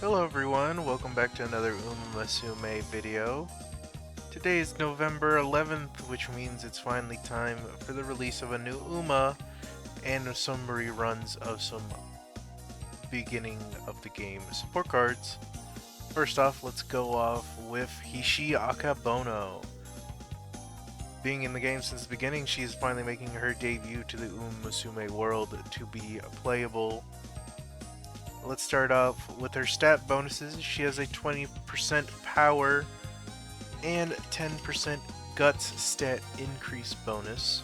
Hello everyone, welcome back to another Umamusume video. Today is November 11th, which means it's finally time for the release of a new Uma and some reruns of some beginning of the game support cards. First off, let's go off with Hishi Akebono. Being in the game since the beginning, she is finally making her debut to the Umamusume world to be playable. Let's start off with her stat bonuses. She has a 20% power and 10% guts stat increase bonus,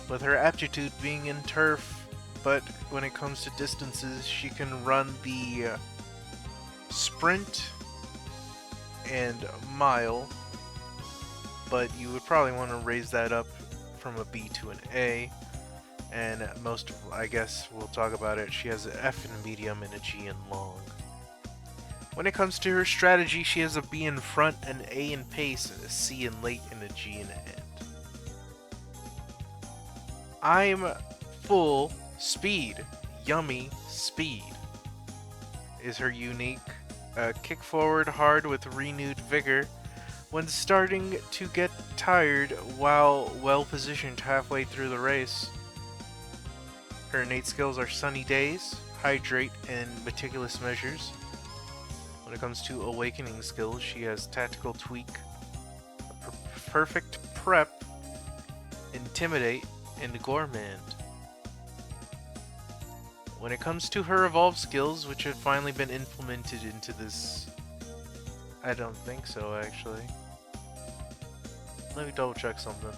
with her aptitude being in turf, but when it comes to distances, she can run the sprint and mile, but you would probably want to raise that up from a B to an A. And I guess we'll talk about it, she has an F in medium and a G in long. When it comes to her strategy, she has a B in front, an A in pace, a C in late, and a G in end. I'm full speed. Yummy speed is her unique. Kick forward hard with renewed vigor when starting to get tired while well positioned halfway through the race. Her innate skills are Sunny Days, Hydrate, and Meticulous Measures. When it comes to awakening skills, she has Tactical Tweak, Perfect Prep, Intimidate, and Gourmand. When it comes to her evolved skills, which have finally been implemented into this... I don't think so, actually. Let me double check something.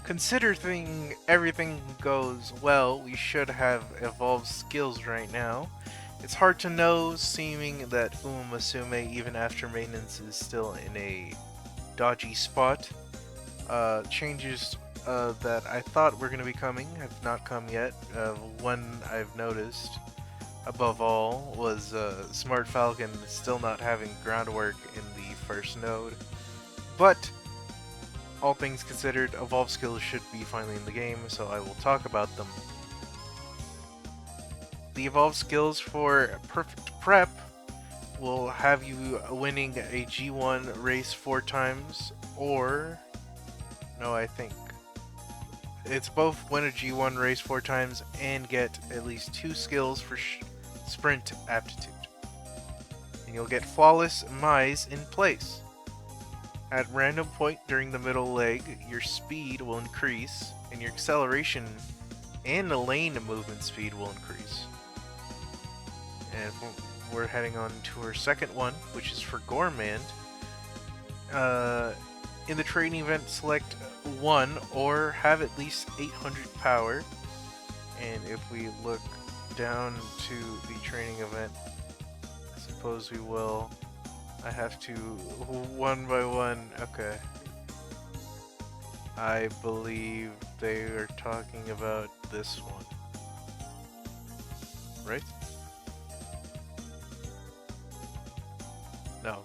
Considering everything goes well, we should have evolved skills right now. It's hard to know, seeming that Umamusume, even after maintenance, is still in a dodgy spot. Changes that I thought were going to be coming have not come yet. One I've noticed, above all, was Smart Falcon still not having groundwork in the first node. But all things considered, evolved skills should be finally in the game, so I will talk about them. The evolved skills for Perfect Prep will have you winning a G1 race 4 times, or... no, I think. It's both win a G1 race 4 times and get at least 2 skills for sprint aptitude. And you'll get Flawless Mise in place. At random point during the middle leg, your speed will increase, and your acceleration and the lane movement speed will increase. And we're heading on to our second one, which is for Gourmand. In the training event, select 1 or have at least 800 power. And if we look down to the training event, I suppose we will... I have to one by one. Okay. I believe they are talking about this one. Right? No.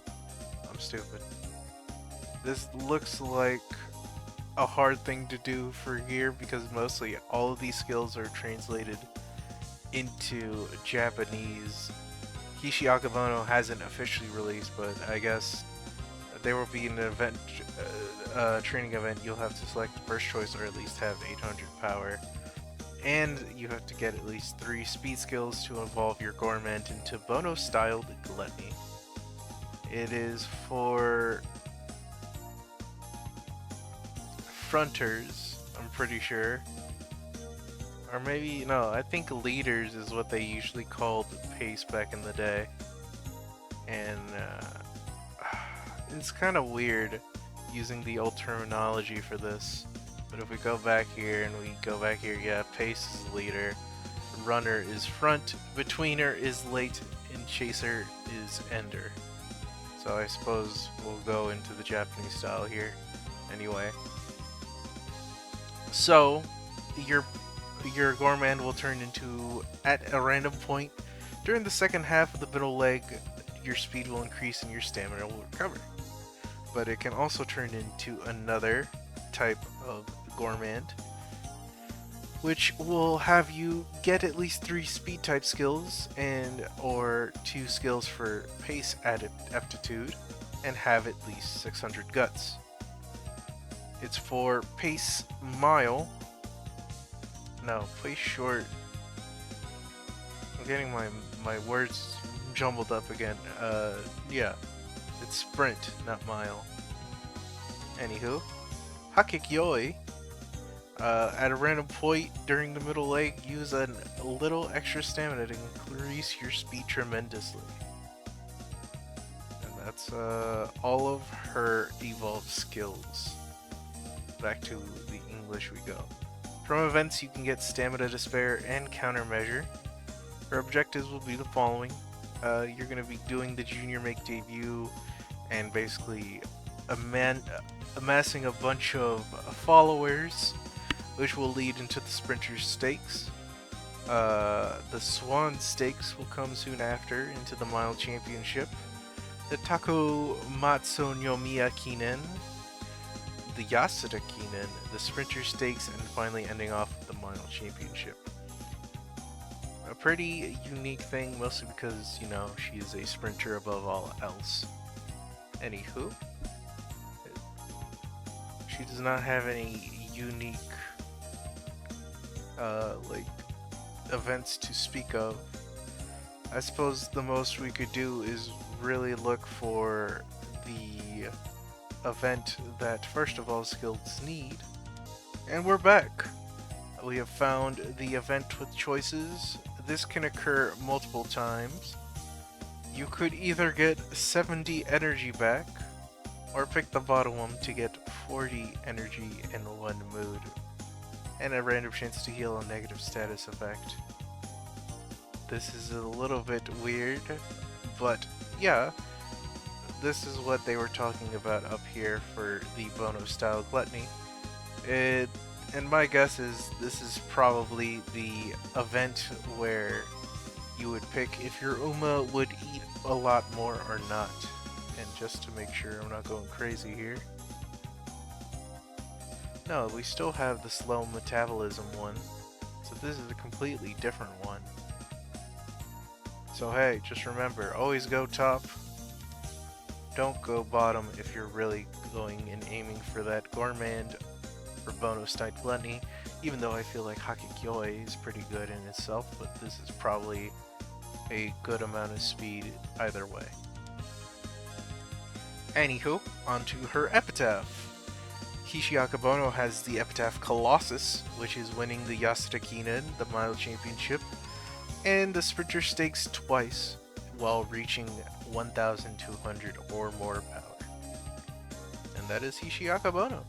I'm stupid. This looks like a hard thing to do for here because mostly all of these skills are translated into Japanese. Hishi Akebono hasn't officially released, but I guess there will be an event, training event. You'll have to select the first choice or at least have 800 power. And you have to get at least 3 speed skills to evolve your Gourmand into Bono-styled Gluttony. It is for fronters, I'm pretty sure. Or maybe, no, I think leaders is what they usually called pace back in the day. And it's kind of weird using the old terminology for this. But if we go back here and we go back here, yeah, pace is leader, runner is front, betweener is late, and chaser is ender. So I suppose we'll go into the Japanese style here anyway. So, your Gourmand will turn into, at a random point, during the second half of the middle leg, your speed will increase and your stamina will recover. But it can also turn into another type of Gourmand. which will have you get at least 3 speed type skills and or 2 skills for pace aptitude and have at least 600 guts. It's for pace mile. No, pace short. I'm getting my words jumbled up again. Yeah. It's sprint, not mile. Anywho, Hakikyoi. At a random point during the middle leg, use a little extra stamina to increase your speed tremendously. And that's all of her evolved skills. Back to the English we go. From events, you can get stamina to spare and countermeasure. Her objectives will be the following. You're going to be doing the junior make debut and basically amassing a bunch of followers, which will lead into the Sprinter Stakes. The Swan Stakes will come soon after into the Mile Championship. The Tako Matsunomiya Kinen, the Yasuda Kinen, the Sprinter Stakes, and finally ending off with the Mile Championship. A pretty unique thing, mostly because, you know, she is a sprinter above all else. Anywho, she does not have any unique like events to speak of. I suppose the most we could do is really look for the event that first of all skills need. And we're back. We have found the event with choices. This can occur multiple times. You could either get 70 energy back, or pick the bottom one to get 40 energy in one mood, and a random chance to heal a negative status effect. This is a little bit weird, but yeah, this is what they were talking about up here for the Bono style gluttony. And my guess is this is probably the event where you would pick if your Uma would eat a lot more or not. And just to make sure I'm not going crazy here. No, we still have the slow metabolism one. So this is a completely different one. So hey, just remember, always go top. Don't go bottom if you're really going and aiming for that gourmand for bonus type gluttony, even though I feel like Hakikyoi is pretty good in itself, but this is probably a good amount of speed either way. Anywho, onto her epitaph. Hishi Akebono has the epitaph Colossus, which is winning the Yasuda Kinen, the Mile Championship, and the Sprinter Stakes twice, while reaching 1,200 or more power. And that is Hishi Akebono.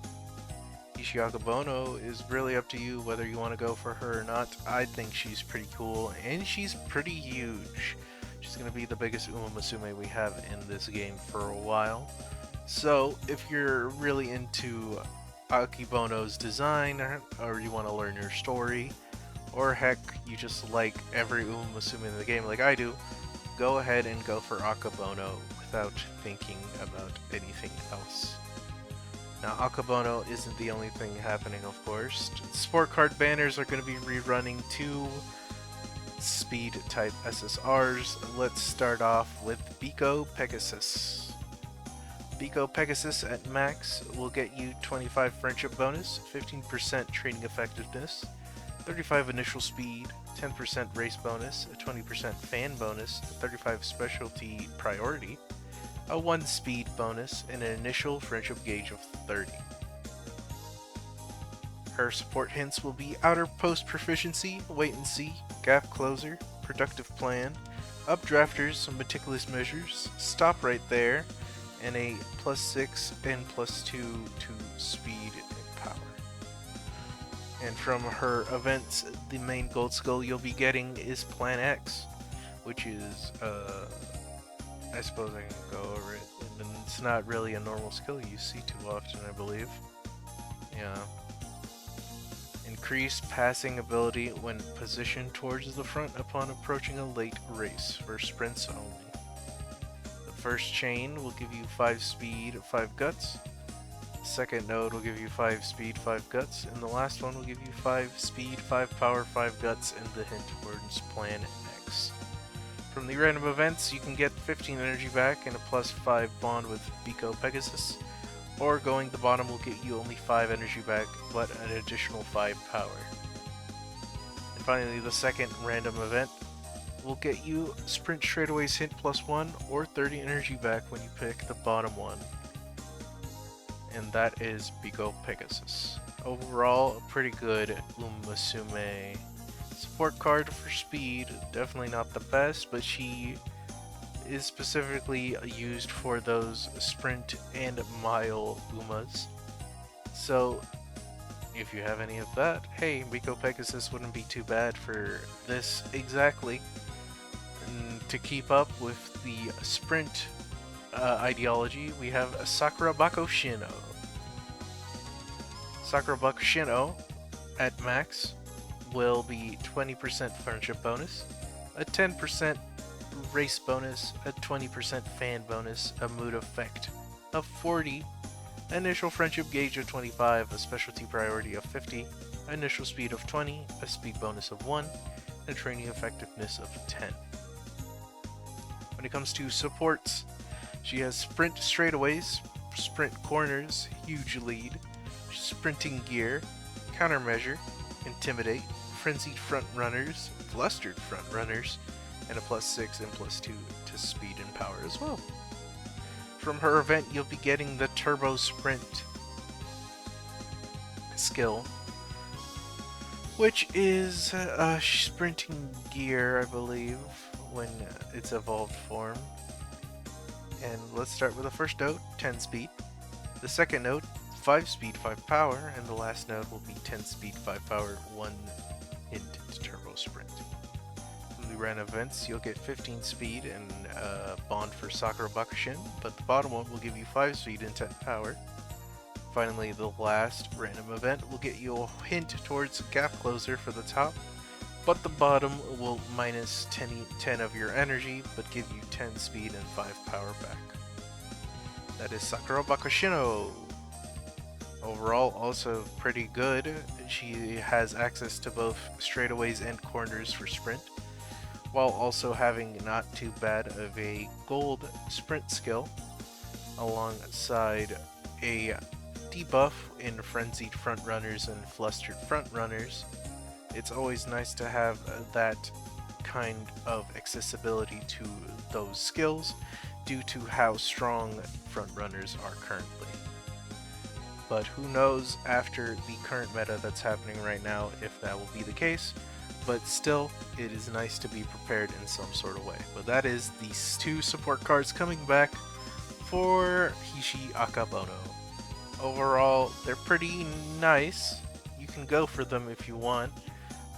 Hishi Akebono is really up to you whether you want to go for her or not. I think she's pretty cool, and she's pretty huge. She's going to be the biggest Umamusume we have in this game for a while. So, if you're really into Akebono's design, or you want to learn her story, or heck, you just like every Umamusume in the game like I do, go ahead and go for Akebono without thinking about anything else. Now, Akebono isn't the only thing happening, of course. Sport card banners are going to be rerunning 2 speed type SSRs. Let's start off with Biko Pegasus. Biko Pegasus at max will get you 25 friendship bonus, 15% training effectiveness, 35 initial speed, 10% race bonus, a 20% fan bonus, 35 specialty priority, a 1 speed bonus, and an initial friendship gauge of 30. Her support hints will be outer post proficiency, wait and see, gap closer, productive plan, updrafters, meticulous measures, stop right there, and a +6 and +2 to speed and power. And from her events, the main gold skill you'll be getting is Plan X, which is I suppose I can go over it. And it's not really a normal skill you see too often, I believe. Yeah. Increase passing ability when positioned towards the front upon approaching a late race for sprints only. The first chain will give you 5 speed, 5 guts. Second node will give you 5 speed, 5 guts, and the last one will give you 5 speed, 5 power, 5 guts, and the hint towards Plan X. From the random events, you can get 15 energy back and a plus 5 bond with Biko Pegasus, or going the bottom will get you only 5 energy back, but an additional 5 power. And finally, the second random event will get you Sprint Straightaway's hint plus 1, or 30 energy back when you pick the bottom one. And that is Biko Pegasus. Overall, a pretty good Umamusume. Support card for speed, definitely not the best, but she is specifically used for those sprint and mile Umas. So if you have any of that, hey, Biko Pegasus wouldn't be too bad for this exactly. And to keep up with the sprint ideology, we have Sakura Bakushino. Sakura Bakushino at max will be 20% friendship bonus, a 10% race bonus, a 20% fan bonus, a mood effect of 40, initial friendship gauge of 25, a specialty priority of 50, initial speed of 20, a speed bonus of 1, and training effectiveness of 10. When it comes to supports, she has sprint straightaways, sprint corners, huge lead, sprinting gear, countermeasure, intimidate, frenzied front runners, flustered front runners, and a plus 6 and plus 2 to speed and power as well. From her event, you'll be getting the Turbo Sprint skill, which is a sprinting gear, I believe, when it's evolved form. And let's start with the first node, 10 speed. The second node, 5 speed, 5 power, and the last node will be 10 speed, 5 power, 1 hint to Turbo Sprint. From the random events, you'll get 15 speed and bond for Sakura Bakushin, but the bottom one will give you 5 speed and 10 power. Finally, the last random event will get you a hint towards Gap Closer for the top, but the bottom will minus 10 of your energy, but give you 10 speed and 5 power back. That is Sakura Bakushino. Overall, also pretty good. She has access to both straightaways and corners for sprint, while also having not too bad of a gold sprint skill, alongside a debuff in frenzied front runners and flustered front runners. It's always nice to have that kind of accessibility to those skills due to how strong front runners are currently. But who knows after the current meta that's happening right now if that will be the case, but still it is nice to be prepared in some sort of way. But that is these two support cards coming back for Hishi Akebono. Overall, they're pretty nice. You can go for them if you want,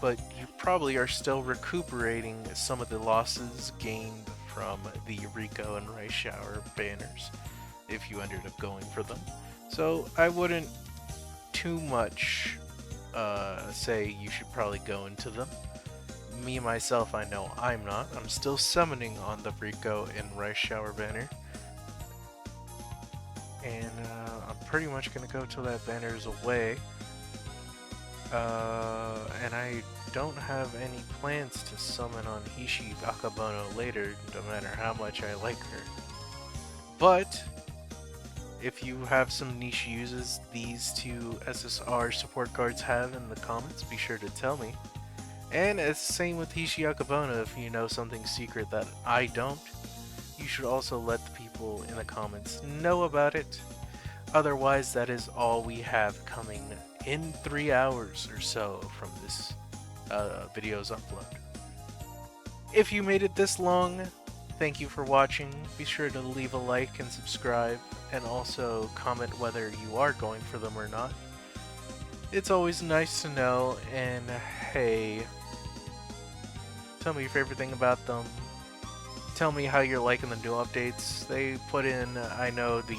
but you probably are still recuperating some of the losses gained from the Rico and Rice Shower banners if you ended up going for them. So I wouldn't too much say you should probably go into them. Me, myself, I know I'm not. I'm still summoning on the Rico and Rice Shower banner. And I'm pretty much going to go till that banner is away. And I don't have any plans to summon on Hishi Akebono later, no matter how much I like her. But if you have some niche uses these two SSR support cards have in the comments, be sure to tell me. And it's the same with Hishi Akebono. If you know something secret that I don't, you should also let the people in the comments know about it. Otherwise, that is all we have coming in 3 hours or so from this video's upload. If you made it this long, thank you for watching. Be sure to leave a like and subscribe, and also comment whether you are going for them or not. It's always nice to know, and hey, tell me your favorite thing about them. Tell me how you're liking the new updates. They put in, I know, the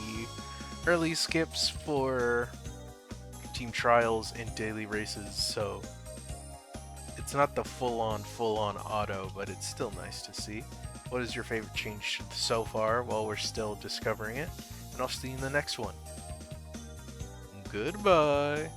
early skips for team trials and daily races, so it's not the full-on auto, but it's still nice to see. What is your favorite change so far while we're still discovering it? And I'll see you in the next one. Goodbye.